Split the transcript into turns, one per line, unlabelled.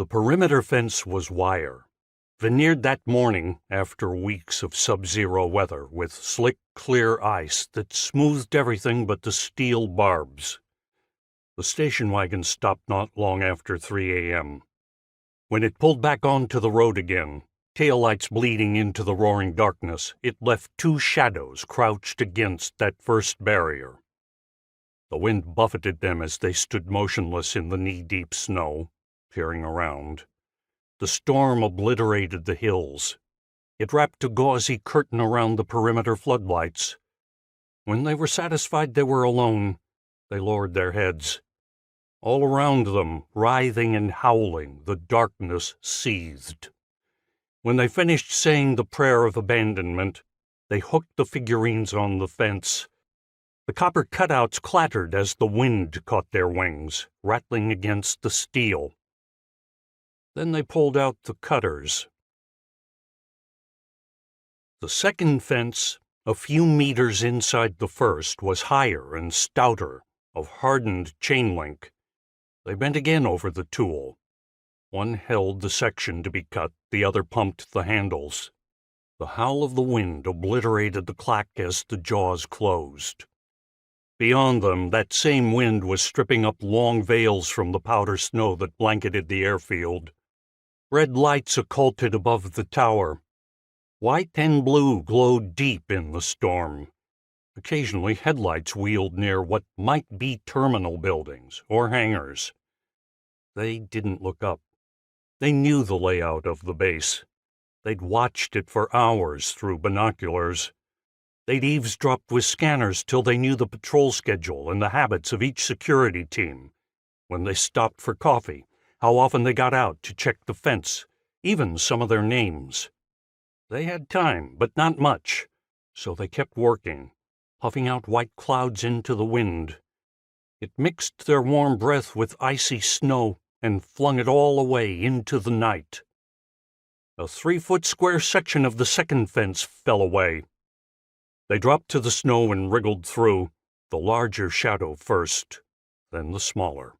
The perimeter fence was wire, veneered that morning after weeks of sub-zero weather with slick, clear ice that smoothed everything but the steel barbs. The station wagon stopped not long after 3 a.m. When it pulled back onto the road again, taillights bleeding into the roaring darkness, it left two shadows crouched against that first barrier. The wind buffeted them as they stood motionless in the knee-deep snow, peering around. The storm obliterated the hills. It wrapped a gauzy curtain around the perimeter floodlights. When they were satisfied they were alone, they lowered their heads. All around them, writhing and howling, the darkness seethed. When they finished saying the prayer of abandonment, they hooked the figurines on the fence. The copper cutouts clattered as the wind caught their wings, rattling against the steel. Then they pulled out the cutters. The second fence, a few meters inside the first, was higher and stouter, of hardened chain link. They bent again over the tool. One held the section to be cut, the other pumped the handles. The howl of the wind obliterated the clack as the jaws closed. Beyond them, that same wind was stripping up long veils from the powder snow that blanketed the airfield. Red lights occulted above the tower. White and blue glowed deep in the storm. Occasionally, headlights wheeled near what might be terminal buildings or hangars. They didn't look up. They knew the layout of the base. They'd watched it for hours through binoculars. They'd eavesdropped with scanners till they knew the patrol schedule and the habits of each security team. When they stopped for coffee, how often they got out to check the fence, even some of their names. They had time, but not much, so they kept working, puffing out white clouds into the wind. It mixed their warm breath with icy snow and flung it all away into the night. A 3-foot square section of the second fence fell away. They dropped to the snow and wriggled through, the larger shadow first, then the smaller.